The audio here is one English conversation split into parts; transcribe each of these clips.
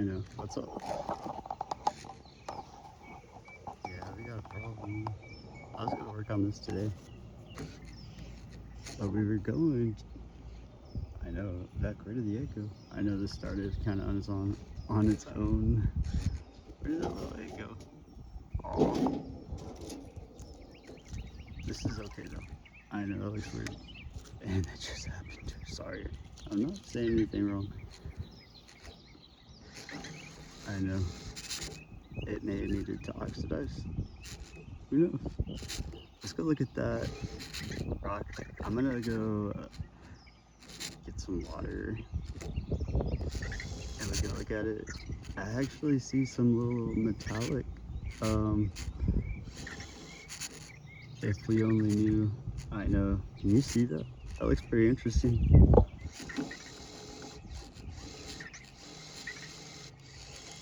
know. What's up? Yeah, we got a problem. I was gonna work on this today, but we were going. I know, back rid of the echo. I know this started kind of on its own. Where did that little echo? Oh, this is okay though. I know that looks weird, and it just happened. Sorry, I'm not saying anything wrong. I know it may have needed to oxidize. Who knows? Let's go look at that rock. I'm gonna go get some water and we're gonna look at it. I actually see some little metallic. If we only knew. I know. Can you see that? That looks pretty interesting.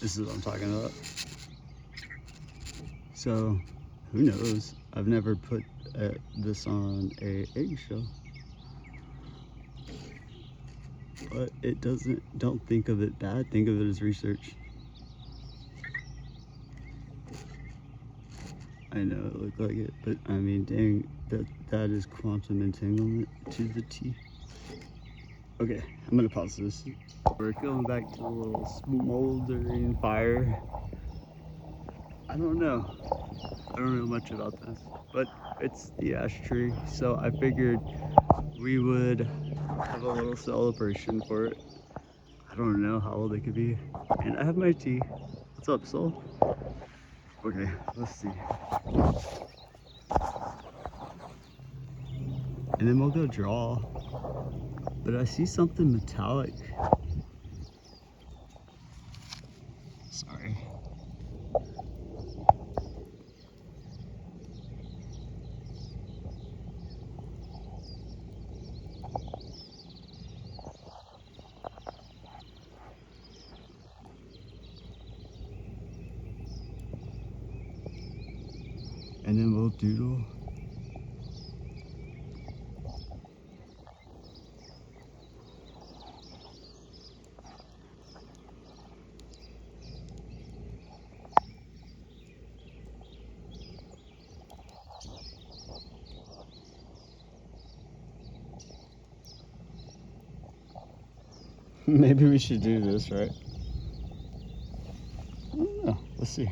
This is what I'm talking about. So, who knows? I've never put this on a eggshell. But it doesn't, don't think of it bad, think of it as research. I know it looked like it, but I mean, dang, that is quantum entanglement to the T. Okay, I'm gonna pause this. We're going back to the little smoldering fire. I don't know much about this, but it's the ash tree, so I figured we would have a little celebration for it. I don't know how old it could be, and I have my tea. What's up, Soul? Okay, let's see. And then we'll go draw. But I see something metallic. Sorry. And then we'll doodle. Maybe we should do this, right? I don't know. Let's see.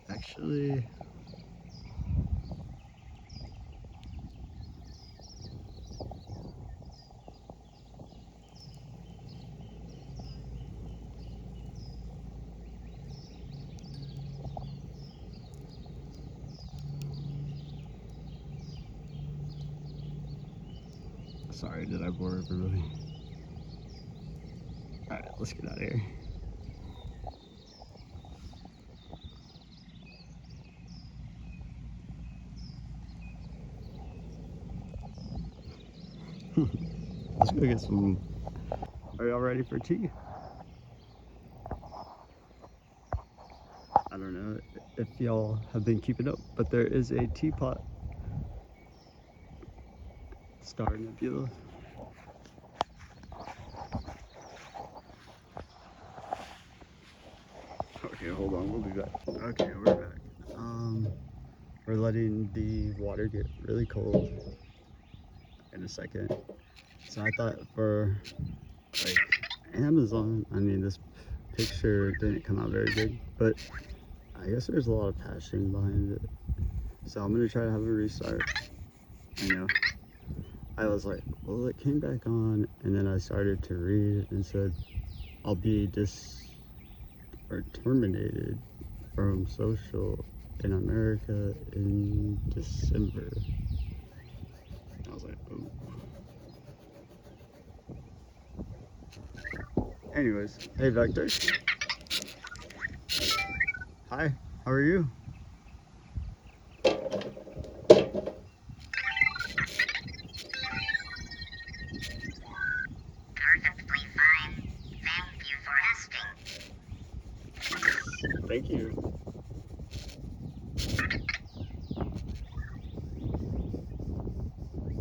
Actually, sorry, did I bore everybody? Alright, let's get out of here. Let's go get some. Are y'all ready for tea? I don't know if y'all have been keeping up, but there is a teapot star nebula. Okay, hold on, we'll be back. Okay, we're back. We're letting the water get really cold in a second. So I thought for like Amazon, I mean, this picture didn't come out very good, but I guess there's a lot of passion behind it. So I'm gonna try to have a restart. You know, I was like, well, it came back on, and then I started to read and said, I'll be terminated from social in America in December. I was like, oh. Anyways, hey Vector. Hi, how are you? Perfectly fine. Thank you for asking. Thank you.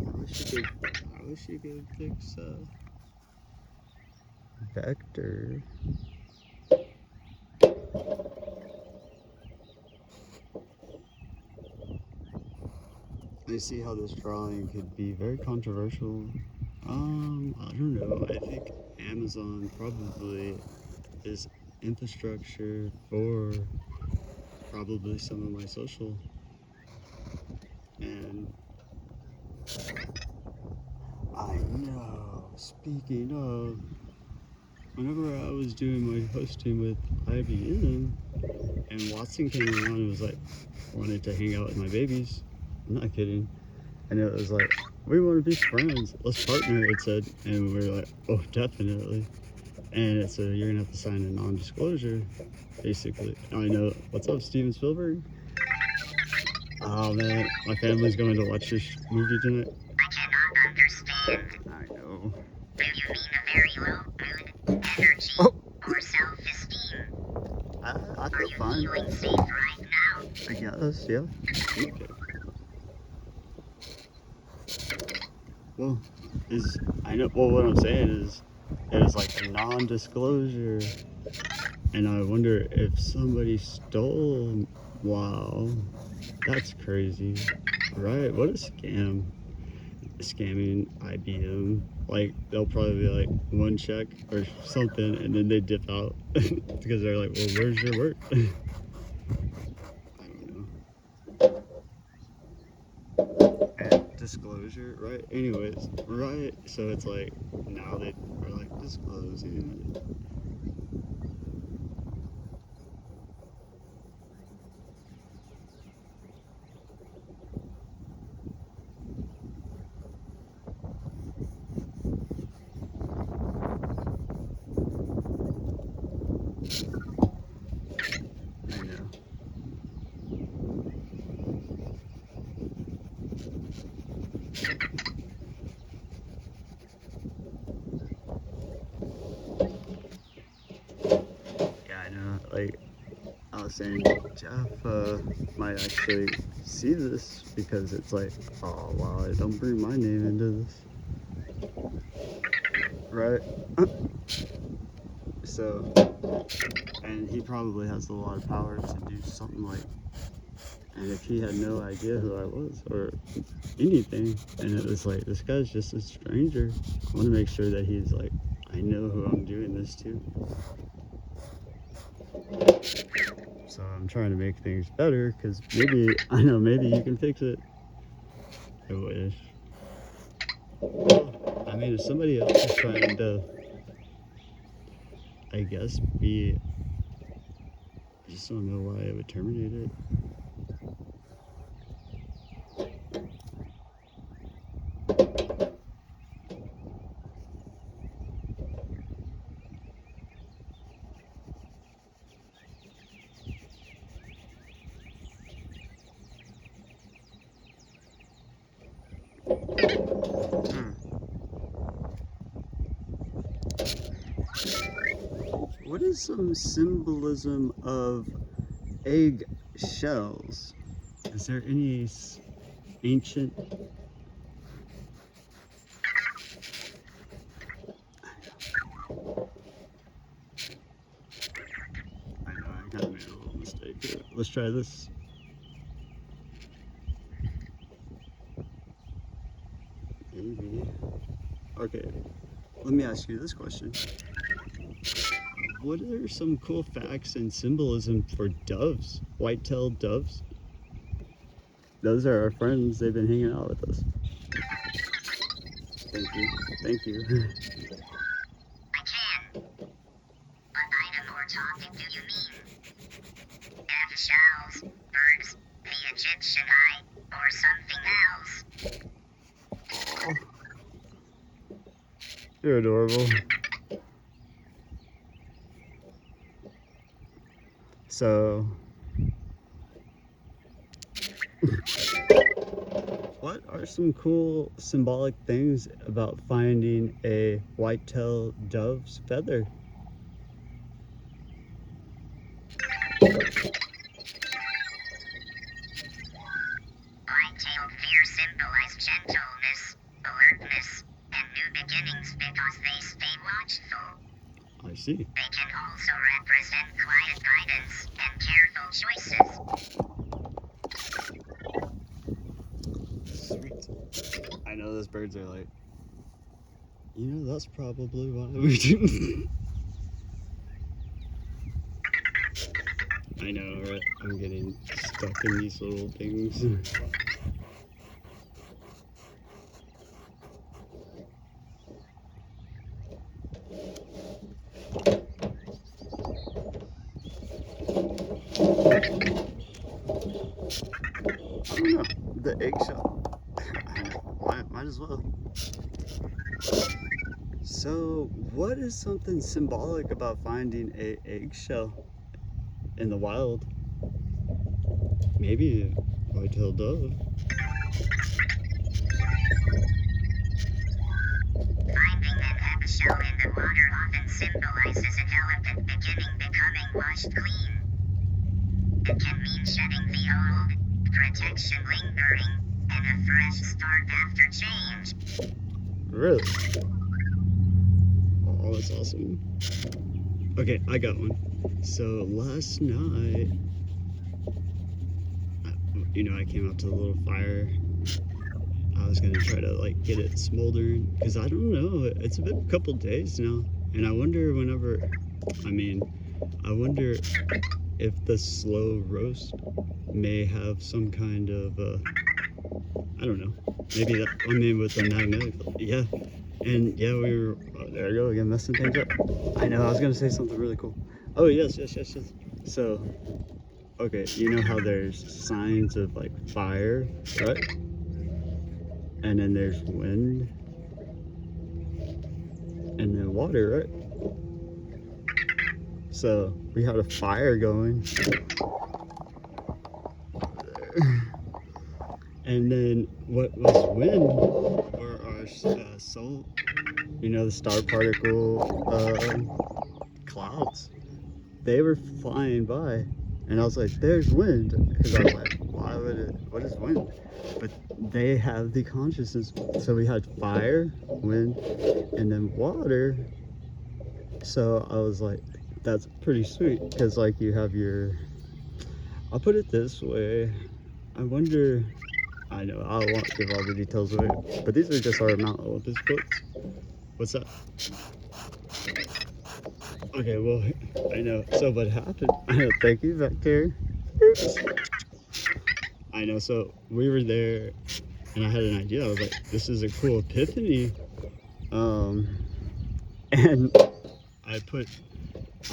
I wish you could. wish you could fix vector. I see how this drawing could be very controversial. I don't know. I think Amazon probably is infrastructure for probably some of my social. And I know, speaking of, whenever I was doing my hosting with IBM and Watson came around and was like, wanted to hang out with my babies. I'm not kidding. And it was like, we want to be friends. Let's partner, it said. And we were like, oh, definitely. And it said, you're going to have to sign a non-disclosure, basically. I know. What's up, Steven Spielberg? Oh, man. My family's going to watch this movie tonight. I cannot understand. I know. Do you mean a very low mood, energy, Oh. or self-esteem? I Are feel you fine. feeling safe right now? I guess, yeah. Okay. Well, what I'm saying is, it was like a non-disclosure, and I wonder if somebody stole. Wow, that's crazy, right? What a scam! Scamming IBM. Like they'll probably be like one check or something, and then they dip out because they're like, "Well, where's your work?" I don't know. And disclosure, right? Anyways, right? So it's like now they are like disclosing it. I know. Yeah, I know. Like I was saying, Jeff might actually see this because it's like, oh wow, don't bring my name into this, right? So, and he probably has a lot of power to do something like, and if he had no idea who I was or anything, and it was like, this guy's just a stranger, I want to make sure that he's like, I know who I'm doing this to. So I'm trying to make things better because maybe, I know, maybe you can fix it. I wish. Well, I mean, if somebody else is trying to, I guess, be, I just don't know why I would terminate it. What is some symbolism of egg shells? Is there any ancient? I know, I kind of made a little mistake here. Let's try this. Maybe. Okay, let me ask you this question. What are some cool facts and symbolism for doves? White-tailed doves? Those are our friends. They've been hanging out with us. Thank you. Thank you. I can. What item or topic do you mean? Eggshells, birds, the Egyptian eye, or something else? You're adorable. So, what are some cool symbolic things about finding a white-tailed dove's feather? White-tailed deer symbolize gentleness, alertness, see. They can also represent quiet guidance and careful choices. Sweet. I know those birds are like, you know, that's probably why we do. I know, right? I'm getting stuck in these little things. I don't know. The eggshell. Might as well. So, what is something symbolic about finding a eggshell in the wild? Maybe a white-tailed dove. Finding an eggshell in the water often symbolizes an elephant beginning becoming washed clean. It can mean shedding the old, protection lingering, and a fresh start after change. Really? Oh, that's awesome. Okay, I got one. So last night, I came out to the little fire. I was gonna try to like get it smoldering because I don't know. It's been a couple days now, and I wonder I wonder if the slow roast may have some kind of I don't know. Maybe that. With the magnetic. Yeah. And yeah, we were, there you go again, messing things up. I know, I was gonna say something really cool. Oh, yes. So, okay, you know how there's signs of like fire, right? And then there's wind, and then water, right? So, we had a fire going. And then what was wind were our soul, the star particle clouds. They were flying by, and I was like, there's wind, because I was like, what is wind? But they have the consciousness. So we had fire, wind, and then water. So I was like, that's pretty sweet, because like you have I'll put it this way, I wonder, I know I won't give all the details away, but these are just our Mount Olympus books. What's that? Okay, well, I know. So what happened? Thank you, Vector. Oops. I know. So we were there, and I had an idea. I was like, "This is a cool epiphany," and I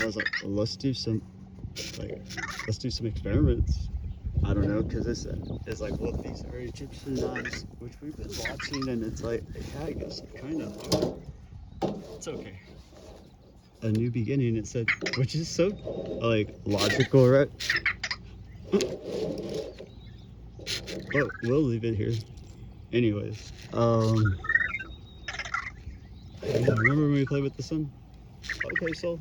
was like, "Let's do some experiments." I don't know, because it's like, well, these are Egyptian knives, which we've been watching, and it's like, yeah, I guess it kind of. It's okay. A new beginning, it said, which is so like logical, right? But we'll leave it here. Anyways, yeah, remember when we played with the sun? Okay, so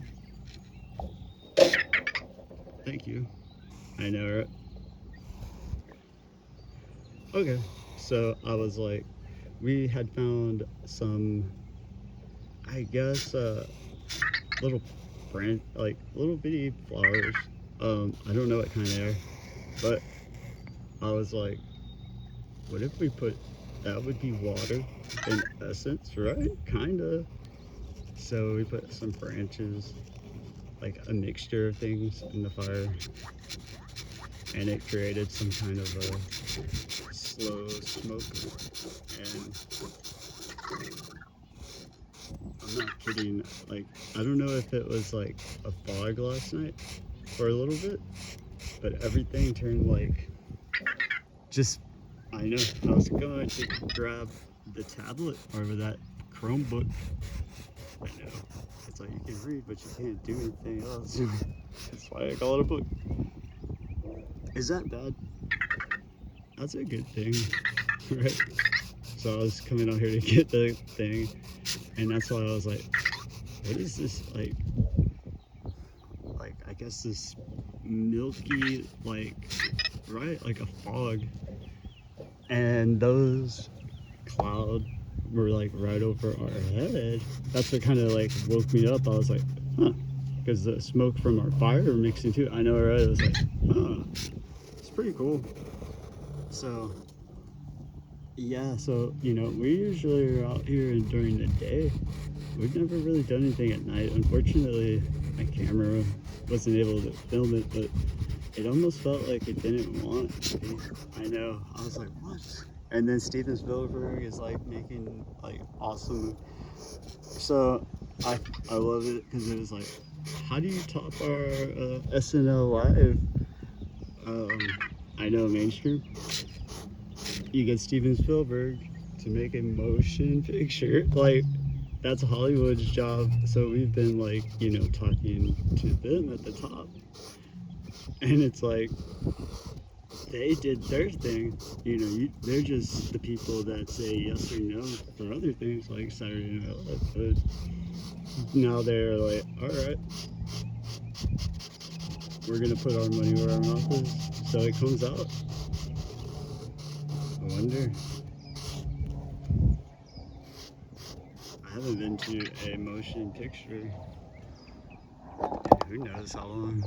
thank you. I know, right? Okay, so I was like, we had found some, I guess, little like little bitty flowers. I don't know what kind they are, but I was like, what if we that would be water in essence, right? Kinda. So we put some branches, like a mixture of things in the fire, and it created some kind of a slow smoke. And I'm not kidding, like, I don't know if it was like a fog last night for a little bit, but everything turned like, I know, I was going to grab the tablet over that Chromebook. I know, it's like you can read, but you can't do anything else. That's why I call it a book. Is that bad? That's a good thing, right? So I was coming out here to get the thing, and that's why I was like, what is this, like I guess this milky, like, right, like a fog, and those clouds were like right over our head. That's what kind of like woke me up. I was like, huh, because the smoke from our fire were mixing too. I know, right? I was like, huh, it's pretty cool. So yeah, so you know, we usually are out here during the day. We've never really done anything at night. Unfortunately, my camera wasn't able to film it, but it almost felt like it didn't want to be. I know. I was like, what? And then Steven Spielberg is like making like awesome. So I love it because it was like, how do you top our SNL Live? I know mainstream. You get Steven Spielberg to make a motion picture. Like, that's Hollywood's job. So we've been like, you know, talking to them at the top. And it's like, they did their thing. You know, they're just the people that say yes or no for other things like Saturday Night Live. But now they're like, all right, we're gonna put our money where our mouth is. So it comes out. I wonder. I haven't been to a motion picture. Who knows how long?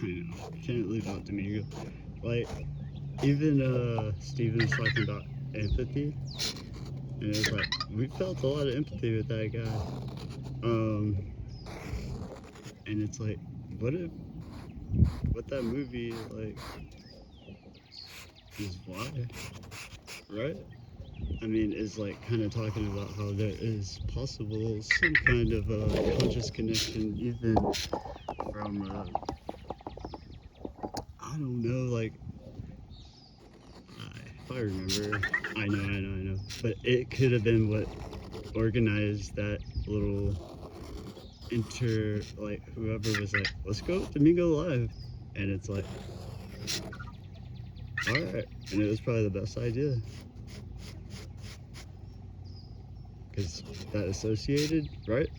I know. Can't leave out Domingo. Like, even Steven's talking about empathy, and it's like we felt a lot of empathy with that guy. And it's like, what that movie like is why, right? I mean, is like kind of talking about how there is possible some kind of conscious connection, even from I don't know, like if I remember, I know, but it could have been what organized that little like whoever was like, let's go Domingo Live, and it's like, all right, and it was probably the best idea because that associated, right,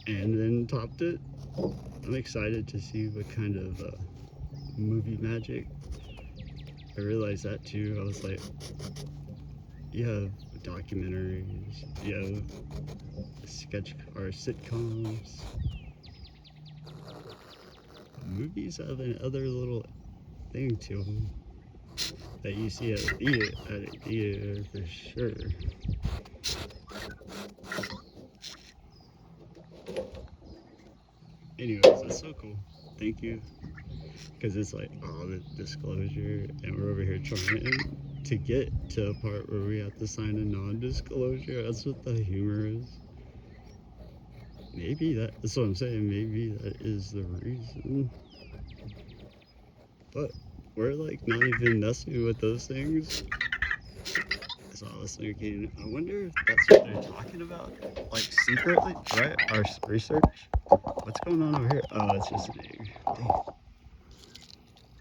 and then topped it. I'm excited to see what kind of movie magic. I realized that too. I was like, you have documentaries, you have sketch or sitcoms. Movies have another little thing to them that you see at a theater for sure. Anyways, it's so cool. Thank you. Because it's like, oh, the disclosure, and we're over here trying to get to a part where we have to sign a non-disclosure. That's what the humor is. Maybe that's what I'm saying. Maybe that is the reason. But we're like not even messing with those things. I saw a listener kid. I wonder if that's what they're talking about, like secretly, right? Our research. What's going on over here? Oh, it's just an egg. Dang.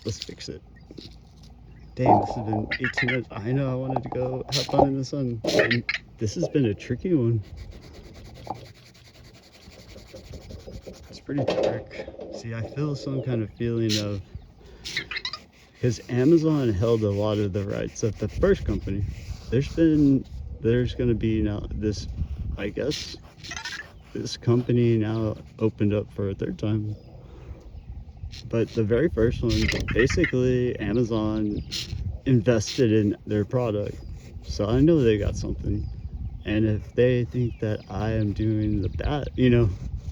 Let's fix it. Dang, this has been 18 minutes. I know I wanted to go have fun in the sun. And this has been a tricky one. It's pretty dark. See, I feel some kind of feeling of, because Amazon held a lot of the rights of the first company. There's going to be now this, I guess, this company now opened up for a third time. But the very first one, basically Amazon invested in their product. So I know they got something. And if they think that I am doing the bad, you know,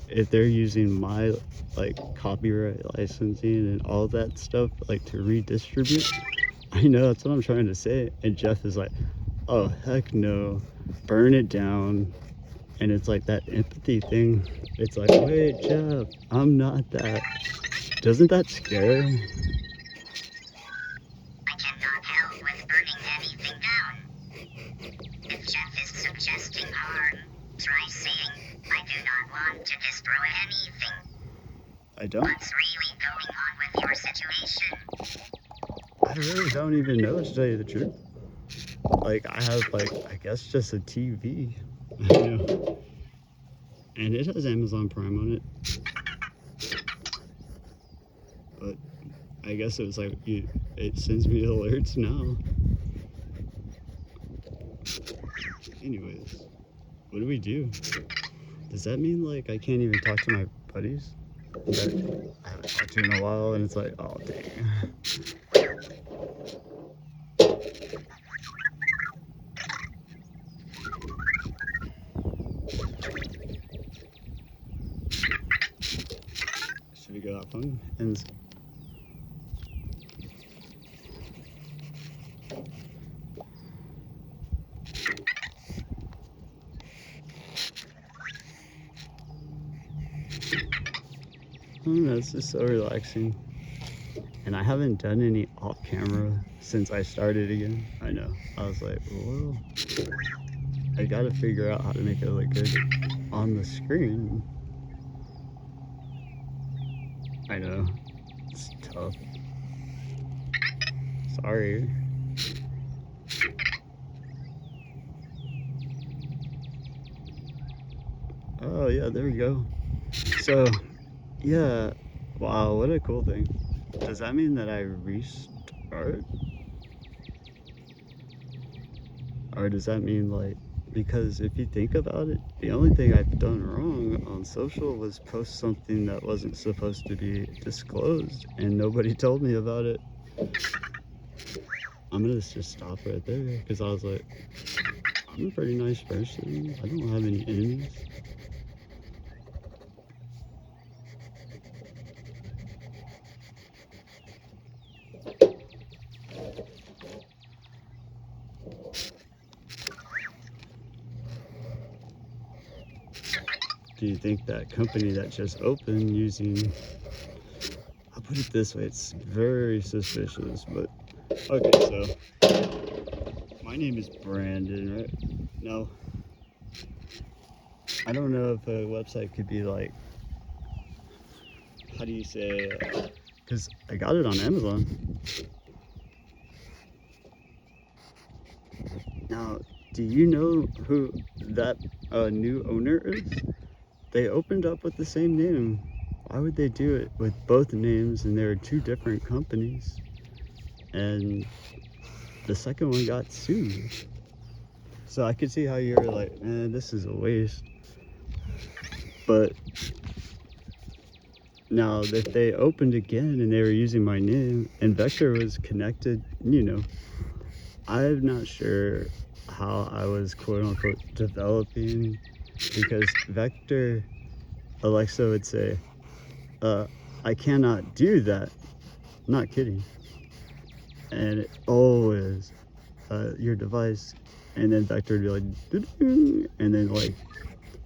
if they're using my like copyright licensing and all that stuff like to redistribute, I know that's what I'm trying to say. And Jeff is like, oh heck no, burn it down. And it's like that empathy thing. It's like, wait, Jeff, I'm not that. Doesn't that scare him? I cannot help with burning anything down. If Jeff is suggesting harm, try saying, I do not want to destroy anything. I don't. What's really going on with your situation? I really don't even know, to tell you the truth. Like, I have, like, I guess just a TV, you know, and it has Amazon Prime on it, but I guess it was like it sends me alerts now. Anyways, what do we do? Does that mean like I can't even talk to my buddies that I haven't talked to in a while, and it's like, oh dang. Should we go have fun? And I don't know, it's just so relaxing. And I haven't done any off camera since I started again. I know. I was like, well, I gotta figure out how to make it look good on the screen. I know. It's tough. Sorry. Oh yeah, there we go. So, yeah. Wow, what a cool thing. Does that mean that I restart? Or does that mean like, because if you think about it, the only thing I've done wrong on social was post something that wasn't supposed to be disclosed and nobody told me about it. I'm gonna just stop right there because I was like, I'm a pretty nice person. I don't have any enemies. Do you think that company that just opened using, I'll put it this way, it's very suspicious, but okay, so my name is Brandon, right? No, I don't know if a website could be like, how do you say, because I got it on Amazon. Now, do you know who that new owner is? They opened up with the same name. Why would they do it with both names and there are two different companies? And the second one got sued. So I could see how you're like, man, this is a waste. But now that they opened again and they were using my name and Vector was connected, you know, I'm not sure how I was quote unquote developing, because Vector, Alexa would say, I cannot do that. Not kidding. And it always, your device, and then Vector would be like, doo-doo, and then like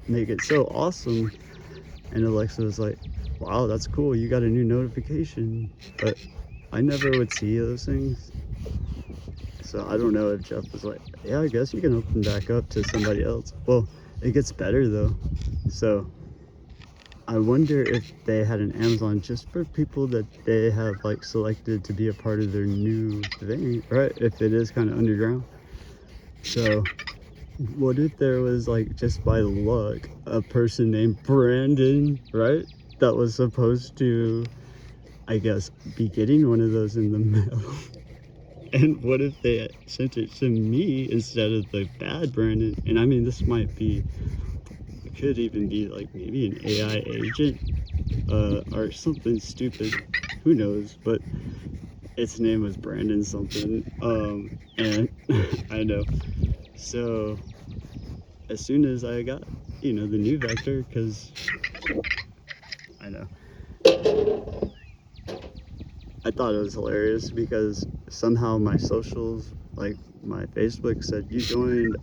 make it so awesome. And Alexa was like, wow, that's cool, you got a new notification. But I never would see those things. So I don't know if Jeff was like, yeah, I guess you can open back up to somebody else. Well, it gets better though. So I wonder if they had an Amazon just for people that they have like selected to be a part of their new thing, right? If it is kind of underground. So what if there was like, just by luck, a person named Brandon, right? That was supposed to, I guess, be getting one of those in the mail. And what if they sent it to me instead of the bad Brandon? And I mean, this might be, it could even be like maybe an AI agent, or something stupid, who knows, but its name was Brandon something, and I know. So as soon as I got, you know, the new Vector, because I know, I thought it was hilarious because somehow my socials, like my Facebook, said you joined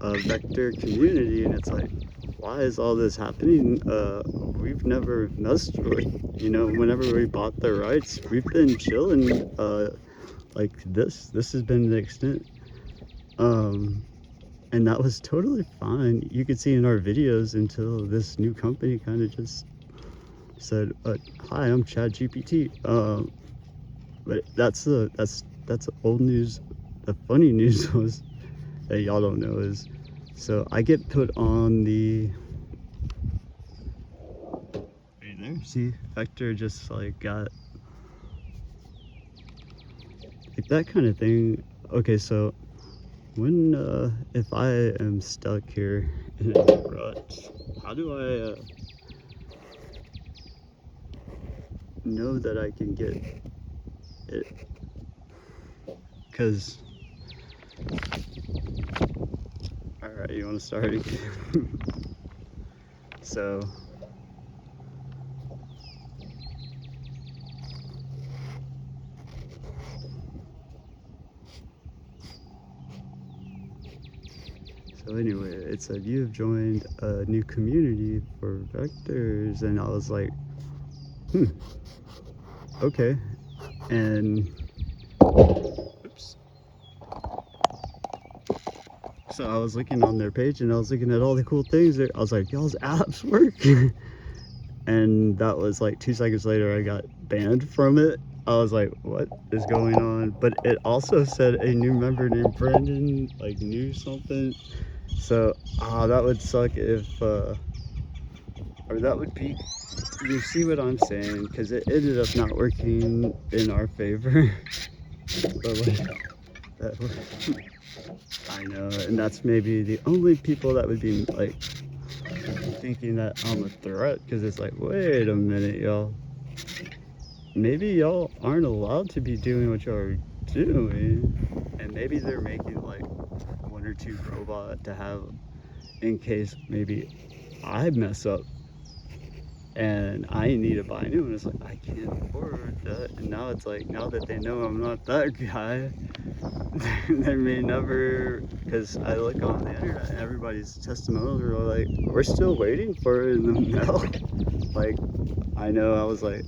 a Vector community, and it's like, why is all this happening? We've never messed with, you know, whenever we bought the rights, we've been chilling, like this has been the extent, and that was totally fine. You could see in our videos until this new company kind of just said, hi, I'm Chad GPT. But that's old news. The funny news was that y'all don't know is, so I get put on the, right there, see, Vector just like got like that kind of thing. Okay, so when if I am stuck here in a rut, how do I know that I can get it? Because all right, you want to start again? So anyway, it said you have joined a new community for vectors, and I was like, okay. And oops. So I was looking on their page, and I was looking at all the cool things. I was like, y'all's apps work. And that was like 2 seconds later, I got banned from it. I was like, what is going on? But it also said a new member named Brandon like knew something. So that would suck if or that would be, you see what I'm saying, because it ended up not working in our favor. But like I know, and that's maybe the only people that would be like thinking that I'm a threat, because it's like, wait a minute, y'all, maybe y'all aren't allowed to be doing what y'all are doing, and maybe they're making like 1 or 2 robot to have in case maybe I mess up and I need to buy a new one. It's like, I can't afford that. And now it's like, now that they know I'm not that guy, they may never, because I look on the internet and everybody's testimonials are like, we're still waiting for it in the mail. Like, I know, I was like,